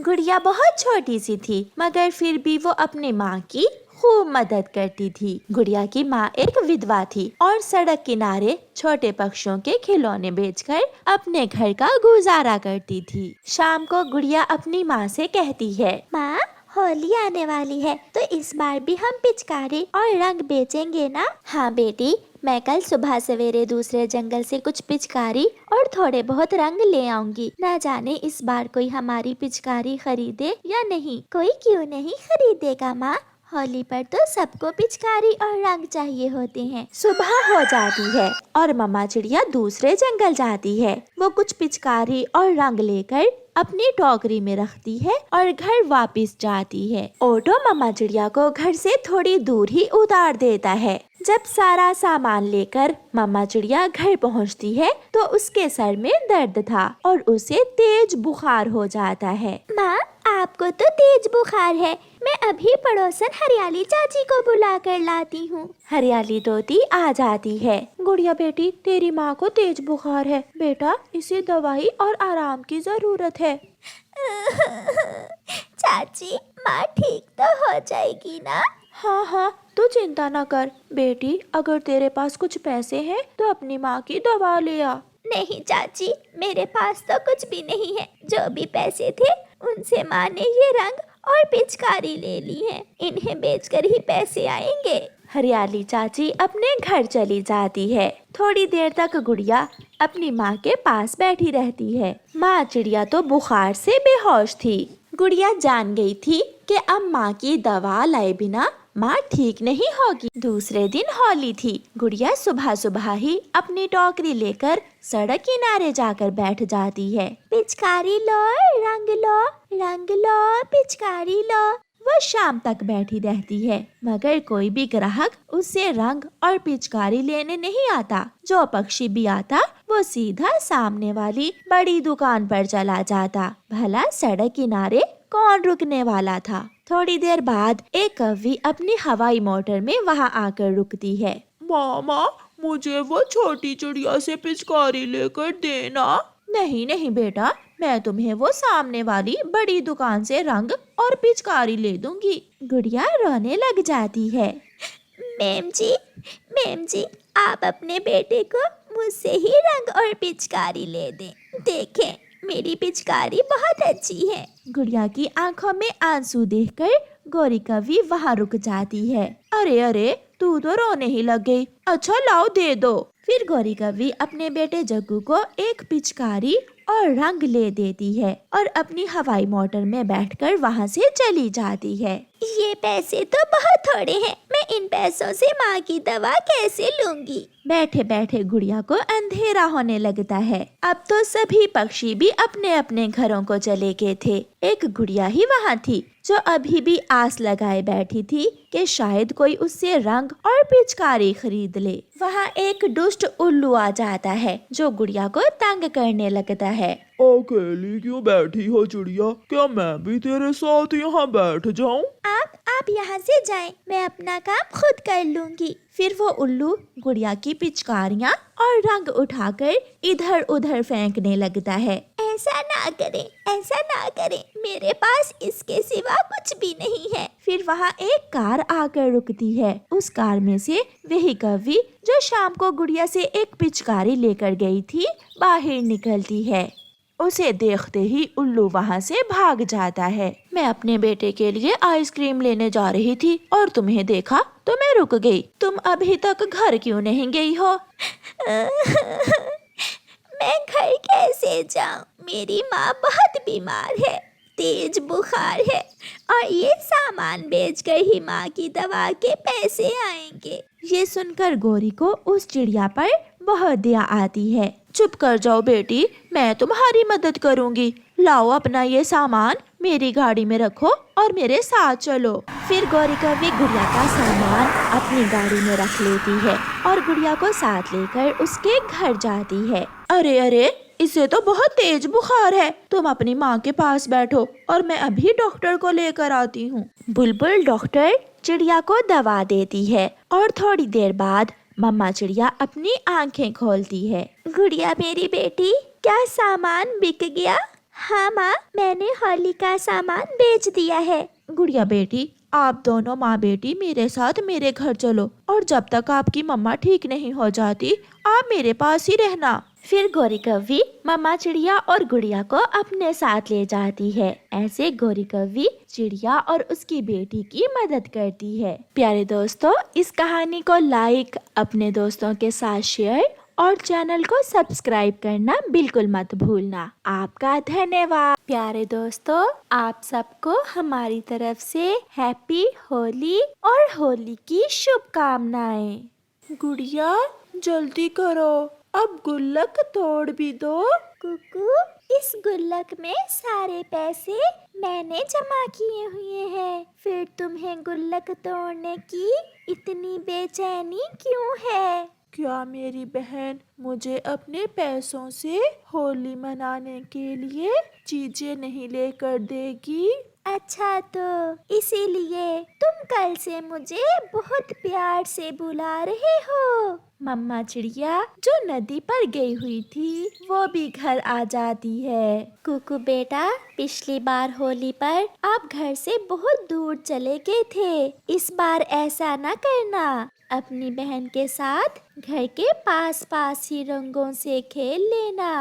गुड़िया बहुत छोटी सी थी, मगर फिर भी वो अपनी माँ की खूब मदद करती थी। गुड़िया की माँ एक विधवा थी और सड़क किनारे छोटे पक्षियों के खिलौने बेचकर अपने घर का गुजारा करती थी। शाम को गुड़िया अपनी माँ से कहती है, माँ, होली आने वाली है तो इस बार भी हम पिचकारी और रंग बेचेंगे ना? हाँ बेटी, मैं कल सुबह सवेरे दूसरे जंगल से कुछ पिचकारी और थोड़े बहुत रंग ले आऊंगी। न जाने इस बार कोई हमारी पिचकारी खरीदे या नहीं। कोई क्यों नहीं खरीदेगा माँ, होली पर तो सबको पिचकारी और रंग चाहिए होते हैं। सुबह हो जाती है और मम्मा चिड़िया दूसरे जंगल जाती है। वो कुछ पिचकारी और रंग लेकर अपनी टोकरी में रखती है और घर वापस जाती है। ऑटो मम्मा चिड़िया को घर से थोड़ी दूर ही उतार देता है। जब सारा सामान लेकर मम्मा चिड़िया घर पहुंचती है तो उसके सर में दर्द था और उसे तेज बुखार हो जाता है। माँ, आपको तो तेज बुखार है, मैं अभी पड़ोसन हरियाली चाची को बुला कर लाती हूँ। हरियाली तोती आ जाती है। गुड़िया बेटी, तेरी माँ को तेज बुखार है बेटा, इसे दवाई और आराम की जरूरत है। चाची, माँ ठीक तो हो जाएगी ना? हाँ हाँ, तू चिंता न कर बेटी, अगर तेरे पास कुछ पैसे हैं तो अपनी माँ की दवा ले आ। नहीं चाची, मेरे पास तो कुछ भी नहीं है। जो भी पैसे थे उनसे माँ ने ये रंग और पिचकारी ले ली है, इन्हें बेचकर ही पैसे आएंगे। हरियाली चाची अपने घर चली जाती है। थोड़ी देर तक गुड़िया अपनी माँ के पास बैठी रहती है। माँ चिड़िया तो बुखार से बेहोश थी। गुड़िया जान गई थी कि अब माँ की दवा लाए बिना माँ ठीक नहीं होगी। दूसरे दिन होली थी। गुड़िया सुबह सुबह ही अपनी टोकरी लेकर सड़क किनारे जाकर बैठ जाती है। पिचकारी लो, रंग लो, रंग लो, पिचकारी लो। वो शाम तक बैठी रहती है, मगर कोई भी ग्राहक उससे रंग और पिचकारी लेने नहीं आता। जो पक्षी भी आता वो सीधा सामने वाली बड़ी दुकान पर चला जाता। भला सड़क किनारे कौन रुकने वाला था। थोड़ी देर बाद एक कौवी अपनी हवाई मोटर में वहाँ आकर रुकती है। मामा, मुझे वो छोटी चिड़िया से पिचकारी लेकर देना। नहीं नहीं बेटा, मैं तुम्हें वो सामने वाली बड़ी दुकान से रंग और पिचकारी ले दूंगी। गुड़िया रोने लग जाती है। मैम जी, आप अपने बेटे को मुझसे ही रंग और पिचकारी ले दें। देखें, मेरी पिचकारी बहुत अच्छी है। गुड़िया की आंखों में आंसू देखकर गौरी कौवी वहाँ रुक जाती है। अरे अरे, तू तो रोने ही लग गई। अच्छा लाओ, दे दो। फिर गौरी कौवी अपने बेटे जग्गू को एक पिचकारी और रंग ले देती है और अपनी हवाई मोटर में बैठकर वहाँ से चली जाती है। ये पैसे तो बहुत थोड़े हैं, मैं इन पैसों से माँ की दवा कैसे लूंगी? बैठे बैठे गुड़िया को अंधेरा होने लगता है। अब तो सभी पक्षी भी अपने अपने घरों को चले गए थे। एक गुड़िया ही वहाँ थी जो अभी भी आस लगाए बैठी थी कि शायद कोई उससे रंग और पिचकारी खरीद ले। वहाँ एक दुष्ट उल्लू आ जाता है जो गुड़िया को तंग करने लगता है। अकेली क्यों बैठी हो चिड़िया? क्या मैं भी तेरे साथ यहाँ बैठ जाऊँ? आप यहाँ से जाएं, मैं अपना काम खुद कर लूंगी। फिर वो उल्लू गुड़िया की पिचकारियाँ और रंग उठाकर इधर उधर फेंकने लगता है। ऐसा ना करें, मेरे पास इसके सिवा कुछ भी नहीं है। फिर वहाँ एक कार आकर रुकती है। उस कार में से वही कौवी जो शाम को गुड़िया से एक पिचकारी लेकर गई थी बाहर निकलती है। उसे देखते ही उल्लू वहाँ से भाग जाता है। मैं अपने बेटे के लिए आइसक्रीम लेने जा रही थी और तुम्हें देखा तो मैं रुक गई। तुम अभी तक घर क्यों नहीं गई हो? मैं घर कैसे जाऊँ? मेरी माँ बहुत बीमार है, तेज बुखार है और ये सामान बेचकर ही माँ की दवा के पैसे आएंगे। ये सुनकर गौरी को उस चिड़िया पर बहुत दया आती है। चुप कर जाओ बेटी, मैं तुम्हारी मदद करूंगी। लाओ अपना ये सामान मेरी गाड़ी में रखो और मेरे साथ चलो। फिर गौरी कौवी गुड़िया का सामान अपनी गाड़ी में रख लेती है और गुड़िया को साथ लेकर उसके घर जाती है। अरे अरे, इसे तो बहुत तेज बुखार है। तुम अपनी माँ के पास बैठो और मैं अभी डॉक्टर को लेकर आती हूँ। बुलबुल डॉक्टर चिड़िया को दवा देती है और थोड़ी देर बाद मम्मा चिड़िया अपनी आंखें खोलती है। गुड़िया मेरी बेटी, क्या सामान बिक गया? हाँ माँ, मैंने होली का सामान बेच दिया है। गुड़िया बेटी, आप दोनों माँ बेटी मेरे साथ मेरे घर चलो और जब तक आपकी मम्मा ठीक नहीं हो जाती आप मेरे पास ही रहना। फिर गौरी कव्वी मम्मा चिड़िया और गुड़िया को अपने साथ ले जाती है। ऐसे गौरी कव्वी चिड़िया और उसकी बेटी की मदद करती है। प्यारे दोस्तों, इस कहानी को लाइक, अपने दोस्तों के साथ शेयर और चैनल को सब्सक्राइब करना बिल्कुल मत भूलना। आपका धन्यवाद। प्यारे दोस्तों, आप सबको हमारी तरफ से हैप्पी होली और होली की शुभकामनाएं। गुड़िया जल्दी करो, अब गुल्लक तोड़ भी दो। कुकू, इस गुल्लक में सारे पैसे मैंने जमा किए हुए हैं, फिर तुम्हें गुल्लक तोड़ने की इतनी बेचैनी क्यों है? क्या मेरी बहन मुझे अपने पैसों से होली मनाने के लिए चीजें नहीं लेकर देगी? अच्छा, तो इसीलिए तुम कल से मुझे बहुत प्यार से बुला रहे हो। मम्मा चिड़िया जो नदी पर गई हुई थी वो भी घर आ जाती है। कुकू बेटा, पिछली बार होली पर आप घर से बहुत दूर चले गए थे। इस बार ऐसा न करना। अपनी बहन के साथ घर के पास पास ही रंगों से खेल लेना।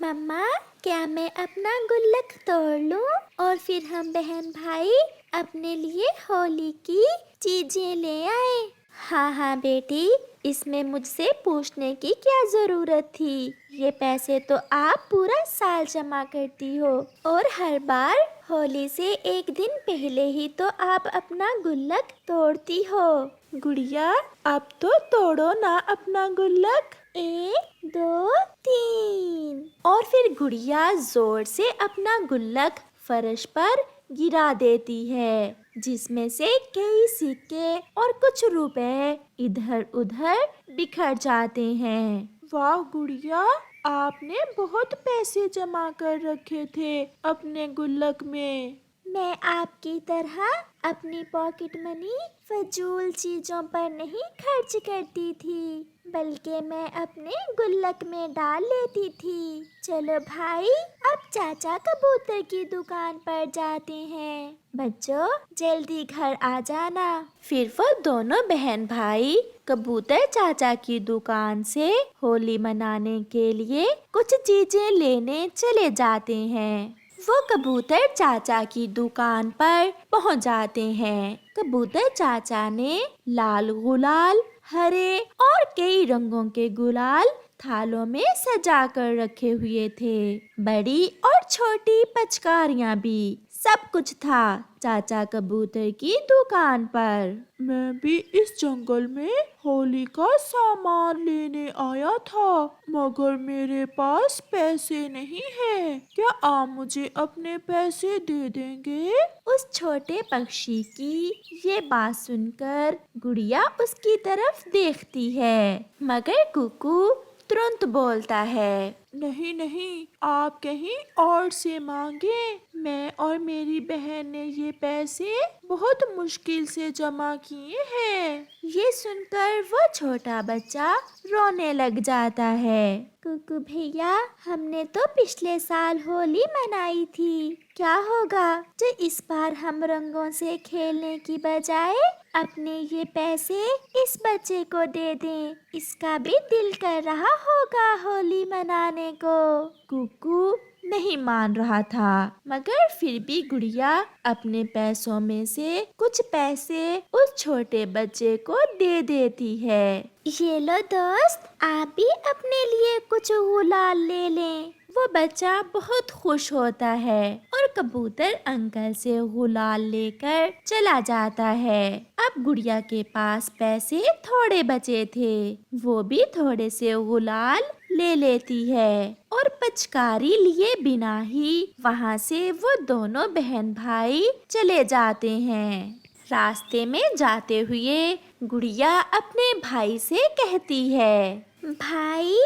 मम्मा, क्या मैं अपना गुल्लक तोड़ लूं और फिर हम बहन भाई अपने लिए होली की चीजें ले आए? हाँ बेटी, इसमें मुझसे पूछने की क्या जरूरत थी? ये पैसे तो आप पूरा साल जमा करती हो और हर बार होली से एक दिन पहले ही तो आप अपना गुल्लक तोड़ती हो। गुड़िया अब तो तोड़ो ना अपना गुल्लक। 1, 2, 3। और फिर गुड़िया जोर से अपना गुल्लक फर्श पर गिरा देती है, जिसमें से कई सिक्के और कुछ रुपए इधर उधर बिखर जाते हैं। वाह गुड़िया, आपने बहुत पैसे जमा कर रखे थे अपने गुल्लक में। मैं आपकी तरह अपनी पॉकेट मनी फजूल चीजों पर नहीं खर्च करती थी, बल्कि मैं अपने गुल्लक में डाल लेती थी। चलो भाई, अब चाचा कबूतर की दुकान पर जाते हैं। बच्चों, जल्दी घर आ जाना। फिर वो दोनों बहन भाई कबूतर चाचा की दुकान से होली मनाने के लिए कुछ चीजें लेने चले जाते हैं। वो कबूतर चाचा की दुकान पर पहुंच जाते हैं। कबूतर चाचा ने लाल गुलाल, हरे और कई रंगों के गुलाल थालों में सजा कर रखे हुए थे। बड़ी और छोटी पिचकारियां भी, सब कुछ था चाचा कबूतर की दुकान पर। मैं भी इस जंगल में होली का सामान लेने आया था, मगर मेरे पास पैसे नहीं है। क्या आप मुझे अपने पैसे दे देंगे? उस छोटे पक्षी की ये बात सुनकर गुड़िया उसकी तरफ देखती है, मगर कुकू तुरंत बोलता है, नहीं नहीं, आप कहीं और से मांगे। मैं और मेरी बहन ने ये पैसे बहुत मुश्किल से जमा किए हैं। ये सुनकर वो छोटा बच्चा रोने लग जाता है। कुकू भैया, हमने तो पिछले साल होली मनाई थी। क्या होगा जो इस बार हम रंगों से खेलने की बजाय अपने ये पैसे इस बच्चे को दे दें? इसका भी दिल कर रहा होगा होली मनाने को। कुकू नहीं मान रहा था, मगर फिर भी गुड़िया अपने पैसों में से कुछ पैसे उस छोटे बच्चे को दे देती है। ये लो दोस्त, आप भी अपने लिए कुछ गुलाल ले लें। वो बच्चा बहुत खुश होता है और कबूतर अंकल से गुलाल लेकर चला जाता है। अब गुड़िया के पास पैसे थोड़े बचे थे, वो भी थोड़े से गुलाल ले लेती है और पिचकारी लिए बिना ही वहाँ से वो दोनों बहन भाई चले जाते हैं। रास्ते में जाते हुए गुड़िया अपने भाई से कहती है, भाई,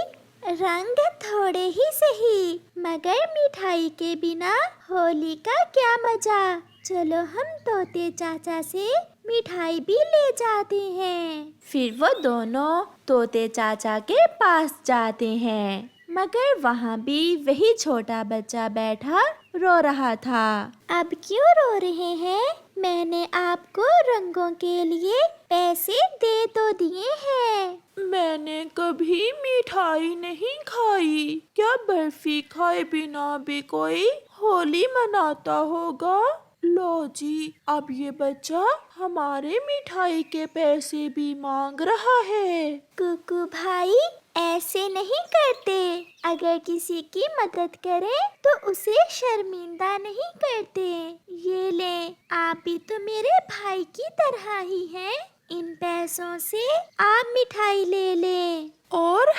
रंग थोड़े ही सही, मगर मिठाई के बिना होली का क्या मजा। चलो हम तोते चाचा से मिठाई भी ले जाते हैं। फिर वो दोनों तोते चाचा के पास जाते हैं। मगर वहाँ भी वही छोटा बच्चा बैठा रो रहा था। अब क्यों रो रहे हैं? मैंने आपको रंगों के लिए पैसे दे तो दिए हैं। मैंने कभी मिठाई नहीं खाई। क्या बर्फी खाए बिना भी कोई होली मनाता होगा? लो जी, अब ये बच्चा हमारे मिठाई के पैसे भी मांग रहा है। कुकू भाई, ऐसे नहीं करते। अगर किसी की मदद करें तो उसे शर्मिंदा नहीं करते। ये ले, आप भी तो मेरे भाई की तरह ही हैं। इन पैसों से आप मिठाई ले लें। और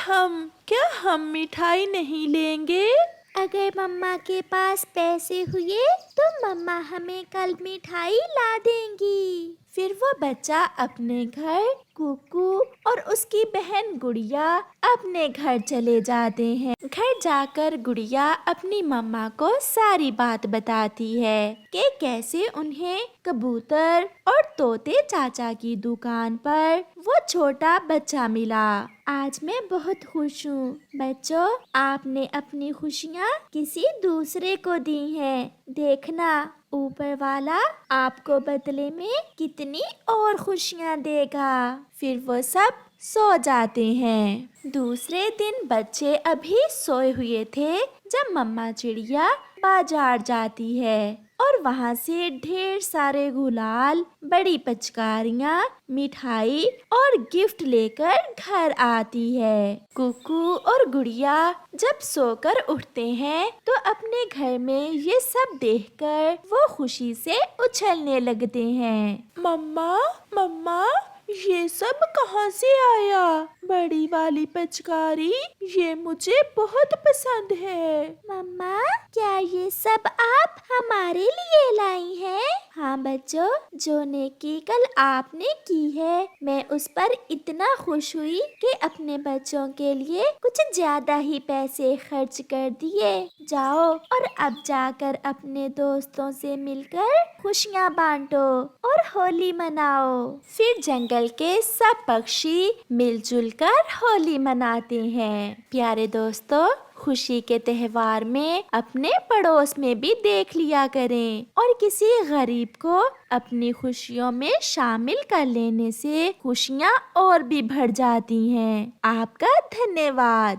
क्या हम मिठाई नहीं लेंगे? अगर मम्मा के पास पैसे हुए तो मम्मा हमें कल मिठाई ला देंगी। फिर वो बच्चा अपने घर, कुकू और उसकी बहन गुड़िया अपने घर चले जाते हैं। घर जाकर गुड़िया अपनी मम्मा को सारी बात बताती है कि कैसे उन्हें कबूतर और तोते चाचा की दुकान पर वो छोटा बच्चा मिला। आज मैं बहुत खुश हूँ। बच्चों, आपने अपनी खुशियाँ किसी दूसरे को दी हैं। देखना, ऊपर वाला आपको बदले में कितनी और खुशियाँ देगा। फिर वो सब सो जाते हैं। दूसरे दिन बच्चे अभी सोए हुए थे जब मम्मा चिड़िया बाजार जाती है और वहाँ से ढेर सारे गुलाल, बड़ी पिचकारियाँ, मिठाई और गिफ्ट लेकर घर आती है। कुकू और गुड़िया जब सोकर उठते हैं तो अपने घर में ये सब देखकर वो खुशी से उछलने लगते हैं। मम्मा, मम्मा, ये सब कहाँ से आया? बड़ी वाली पिचकारी, ये मुझे बहुत पसंद है। मम्मा, क्या ये सब आप हमारे लिए लाई हैं? हाँ बच्चों, जो नेकी कल आपने की है, मैं उस पर इतना खुश हुई कि अपने बच्चों के लिए कुछ ज्यादा ही पैसे खर्च कर दिए। जाओ और अब जाकर अपने दोस्तों से मिलकर खुशियाँ बांटो और होली मनाओ। फिर जंगल के सब पक्षी मिलजुल कर होली मनाते हैं। प्यारे दोस्तों, खुशी के त्योहार में अपने पड़ोस में भी देख लिया करें और किसी गरीब को अपनी खुशियों में शामिल कर लेने से खुशियाँ और भी बढ़ जाती हैं। आपका धन्यवाद।